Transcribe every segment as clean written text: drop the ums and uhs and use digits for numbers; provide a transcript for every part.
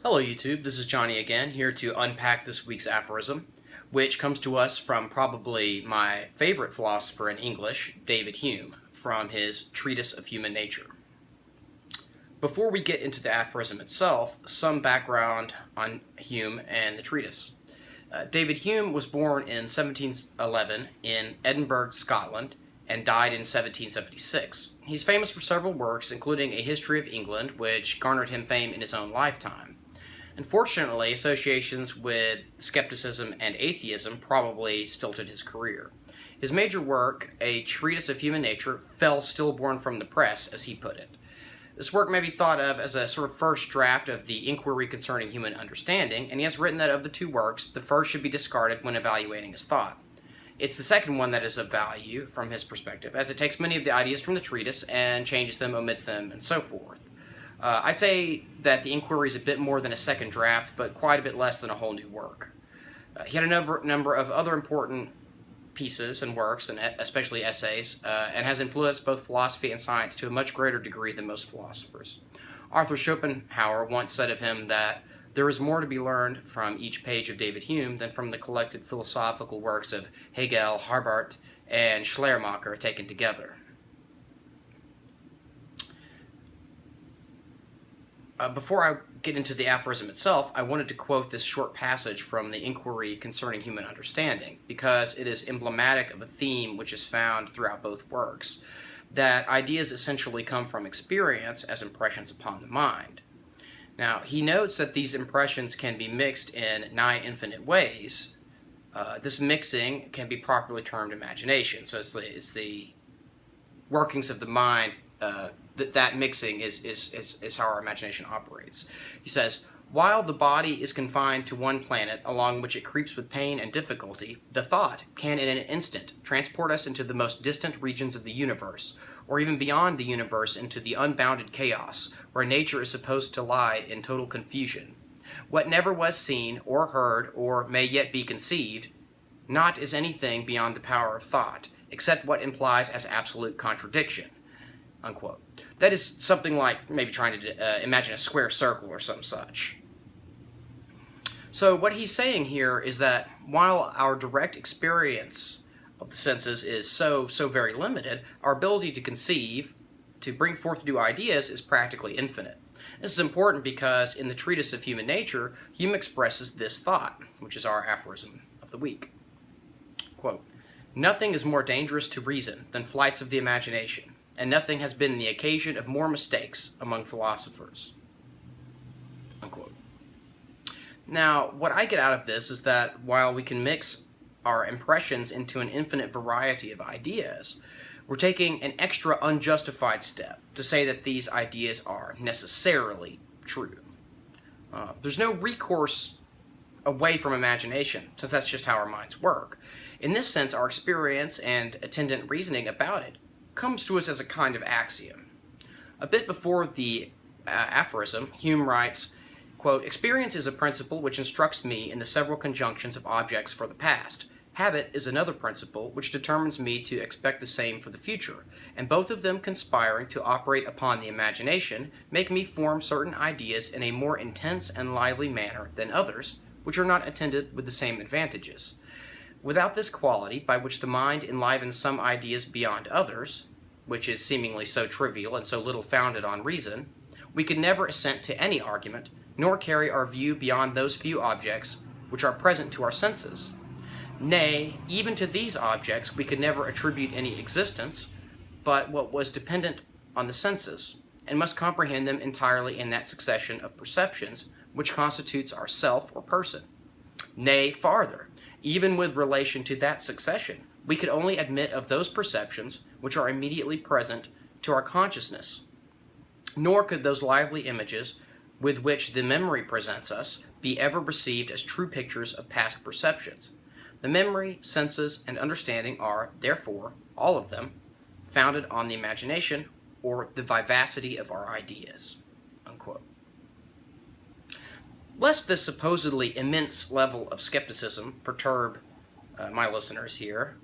Hello YouTube, this is Johnny again, here to unpack this week's aphorism, which comes to us from probably my favorite philosopher in English, David Hume, from his Treatise of Human Nature. Before we get into the aphorism itself, some background on Hume and the treatise. David Hume was born in 1711 in Edinburgh, Scotland, and died in 1776. He's famous for several works, including A History of England, which garnered him fame in his own lifetime. Unfortunately, associations with skepticism and atheism probably stilted his career. His major work, A Treatise of Human Nature, fell stillborn from the press, as he put it. This work may be thought of as a sort of first draft of the Inquiry Concerning Human Understanding, and he has written that of the two works, the first should be discarded when evaluating his thought. It's the second one that is of value from his perspective, as it takes many of the ideas from the treatise and changes them, omits them, and so forth. I'd say that the Inquiry is a bit more than a second draft, but quite a bit less than a whole new work. He had a number of other important pieces and works, and especially essays, and has influenced both philosophy and science to a much greater degree than most philosophers. Arthur Schopenhauer once said of him that there is more to be learned from each page of David Hume than from the collected philosophical works of Hegel, Harbart, and Schleiermacher taken together. Before I get into the aphorism itself, I wanted to quote this short passage from the Inquiry Concerning Human Understanding, because it is emblematic of a theme which is found throughout both works, that ideas essentially come from experience as impressions upon the mind. Now, he notes that these impressions can be mixed in nigh infinite ways. This mixing can be properly termed imagination, so it's the workings of the mind. That mixing is how our imagination operates. He says, while the body is confined to one planet along which it creeps with pain and difficulty, the thought can in an instant transport us into the most distant regions of the universe, or even beyond the universe into the unbounded chaos, where nature is supposed to lie in total confusion. What never was seen or heard or may yet be conceived, not is anything beyond the power of thought, except what implies as absolute contradiction. Unquote. That is something like maybe trying to imagine a square circle or some such. So what he's saying here is that while our direct experience of the senses is so very limited, our ability to conceive, to bring forth new ideas, is practically infinite. This is important because in the Treatise of Human Nature, Hume expresses this thought, which is our aphorism of the week. Quote, nothing is more dangerous to reason than flights of the imagination, and nothing has been the occasion of more mistakes among philosophers. Unquote. Now, what I get out of this is that while we can mix our impressions into an infinite variety of ideas, we're taking an extra unjustified step to say that these ideas are necessarily true. There's no recourse away from imagination, since that's just how our minds work. In this sense, our experience and attendant reasoning about it comes to us as a kind of axiom. A bit before the aphorism, Hume writes, quote, experience is a principle which instructs me in the several conjunctions of objects for the past. Habit is another principle which determines me to expect the same for the future, and both of them conspiring to operate upon the imagination make me form certain ideas in a more intense and lively manner than others, which are not attended with the same advantages. Without this quality, by which the mind enlivens some ideas beyond others, which is seemingly so trivial and so little founded on reason, we could never assent to any argument, nor carry our view beyond those few objects which are present to our senses. Nay, even to these objects we could never attribute any existence, but what was dependent on the senses, and must comprehend them entirely in that succession of perceptions which constitutes our self or person. Nay, farther, even with relation to that succession, we could only admit of those perceptions which are immediately present to our consciousness, nor could those lively images with which the memory presents us be ever received as true pictures of past perceptions. The memory, senses, and understanding are, therefore, all of them, founded on the imagination or the vivacity of our ideas. Unquote. Lest this supposedly immense level of skepticism perturb my listeners here,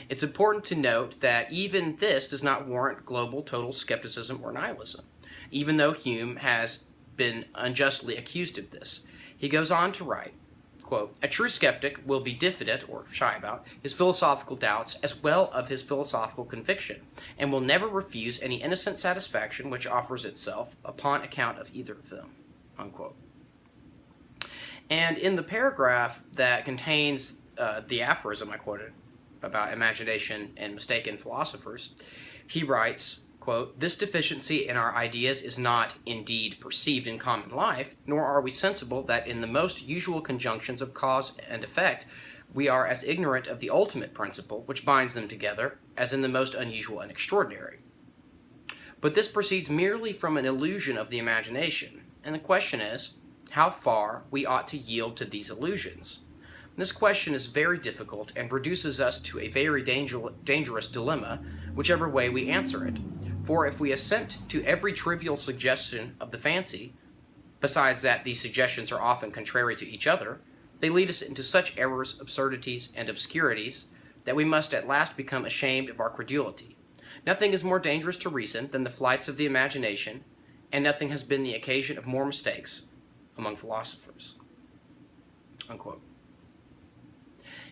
it's important to note that even this does not warrant global total skepticism or nihilism, even though Hume has been unjustly accused of this. He goes on to write, quote, "A true skeptic will be diffident, or shy about, his philosophical doubts as well of his philosophical conviction, and will never refuse any innocent satisfaction which offers itself upon account of either of them," unquote. And in the paragraph that contains the aphorism I quoted about imagination and mistaken philosophers, he writes, quote, "This deficiency in our ideas is not indeed perceived in common life, nor are we sensible that in the most usual conjunctions of cause and effect we are as ignorant of the ultimate principle which binds them together as in the most unusual and extraordinary. But this proceeds merely from an illusion of the imagination, and the question is, how far we ought to yield to these illusions. This question is very difficult and reduces us to a very dangerous dilemma, whichever way we answer it. For if we assent to every trivial suggestion of the fancy, besides that these suggestions are often contrary to each other, they lead us into such errors, absurdities, and obscurities that we must at last become ashamed of our credulity. Nothing is more dangerous to reason than the flights of the imagination, and nothing has been the occasion of more mistakes among philosophers," unquote.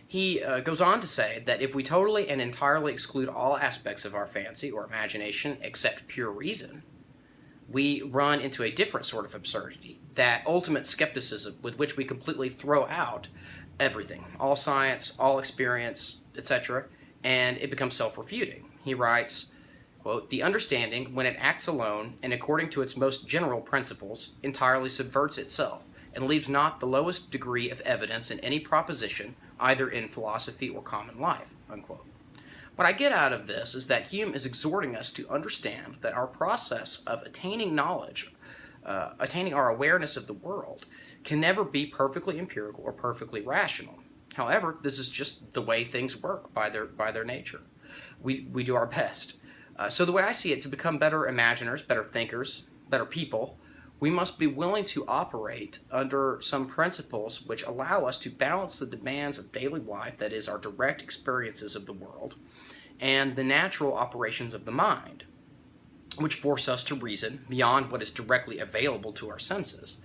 He goes on to say that if we totally and entirely exclude all aspects of our fancy or imagination except pure reason, we run into a different sort of absurdity, that ultimate skepticism with which we completely throw out everything, all science, all experience, etc., and it becomes self-refuting. He writes, quote, "The understanding, when it acts alone and according to its most general principles, entirely subverts itself, and leaves not the lowest degree of evidence in any proposition, either in philosophy or common life," unquote. What I get out of this is that Hume is exhorting us to understand that our process of attaining knowledge, attaining our awareness of the world, can never be perfectly empirical or perfectly rational. However, this is just the way things work by their nature. We do our best. So the way I see it, to become better imaginers, better thinkers, better people, we must be willing to operate under some principles which allow us to balance the demands of daily life, that is, our direct experiences of the world, and the natural operations of the mind, which force us to reason beyond what is directly available to our senses.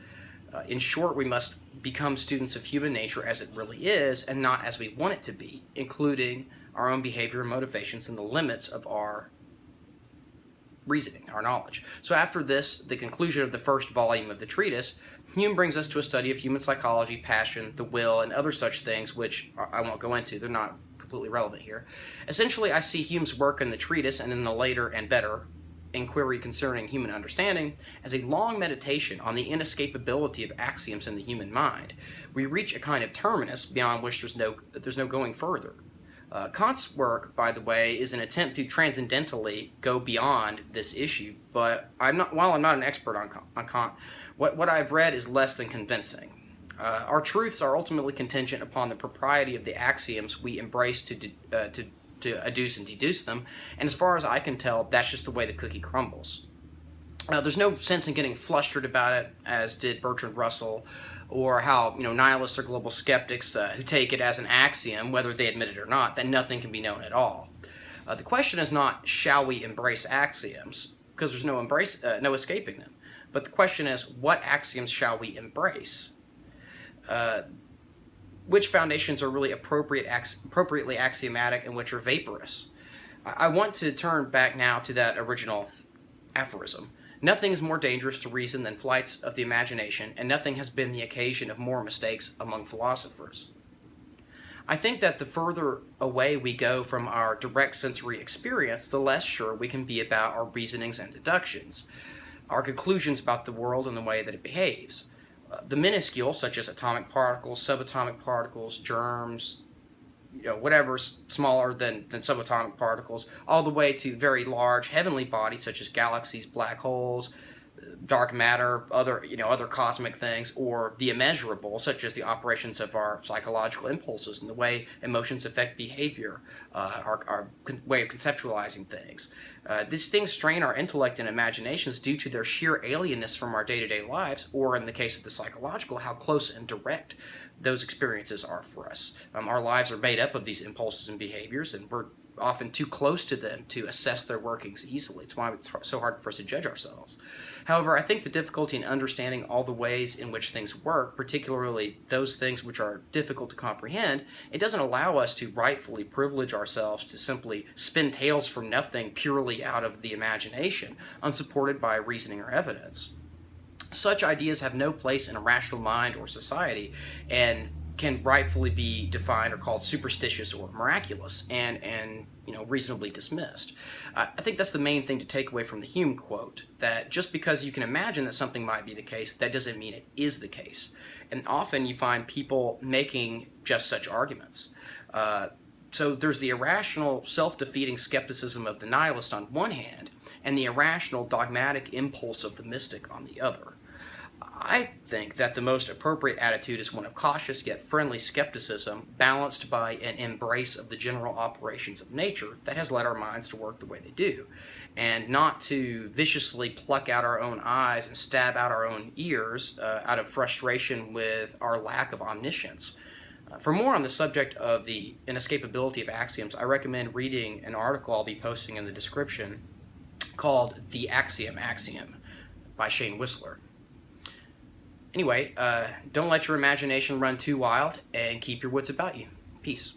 In short, we must become students of human nature as it really is, and not as we want it to be, including our own behavior and motivations and the limits of our reasoning, our knowledge. So after this, the conclusion of the first volume of the treatise, Hume brings us to a study of human psychology, passion, the will, and other such things, which I won't go into. They're not completely relevant here. Essentially, I see Hume's work in the treatise and in the later and better Inquiry Concerning Human Understanding as a long meditation on the inescapability of axioms in the human mind. We reach a kind of terminus beyond which there's no going further. Kant's work, by the way, is an attempt to transcendentally go beyond this issue, but while I'm not an expert on Kant, what I've read is less than convincing. Our truths are ultimately contingent upon the propriety of the axioms we embrace to adduce and deduce them, and as far as I can tell, that's just the way the cookie crumbles. There's no sense in getting flustered about it, as did Bertrand Russell, or how nihilists or global skeptics who take it as an axiom, whether they admit it or not, that nothing can be known at all. The question is not, shall we embrace axioms, because there's no escaping them. But the question is, what axioms shall we embrace? Which foundations are really appropriately axiomatic and which are vaporous? I want to turn back now to that original aphorism. Nothing is more dangerous to reason than flights of the imagination, and nothing has been the occasion of more mistakes among philosophers. I think that the further away we go from our direct sensory experience, the less sure we can be about our reasonings and deductions, our conclusions about the world and the way that it behaves. The minuscule, such as atomic particles, subatomic particles, germs, whatever smaller than subatomic particles, all the way to very large heavenly bodies such as galaxies, black holes, dark matter, other cosmic things, or the immeasurable, such as the operations of our psychological impulses and the way emotions affect behavior, our way of conceptualizing things. These things strain our intellect and imaginations due to their sheer alienness from our day-to-day lives, or in the case of the psychological, how close and direct those experiences are for us. Our lives are made up of these impulses and behaviors, and we're often too close to them to assess their workings easily. It's why it's so hard for us to judge ourselves. However, I think the difficulty in understanding all the ways in which things work, particularly those things which are difficult to comprehend, it doesn't allow us to rightfully privilege ourselves to simply spin tales from nothing purely out of the imagination, unsupported by reasoning or evidence. Such ideas have no place in a rational mind or society, and can rightfully be defined or called superstitious or miraculous, and reasonably dismissed. I think that's the main thing to take away from the Hume quote, that just because you can imagine that something might be the case, that doesn't mean it is the case. And often you find people making just such arguments. So there's the irrational, self-defeating skepticism of the nihilist on one hand, and the irrational, dogmatic impulse of the mystic on the other. I think that the most appropriate attitude is one of cautious yet friendly skepticism, balanced by an embrace of the general operations of nature that has led our minds to work the way they do, and not to viciously pluck out our own eyes and stab out our own ears out of frustration with our lack of omniscience. For more on the subject of the inescapability of axioms, I recommend reading an article I'll be posting in the description called The Axiom by Shane Whistler. Anyway, don't let your imagination run too wild, and keep your wits about you. Peace.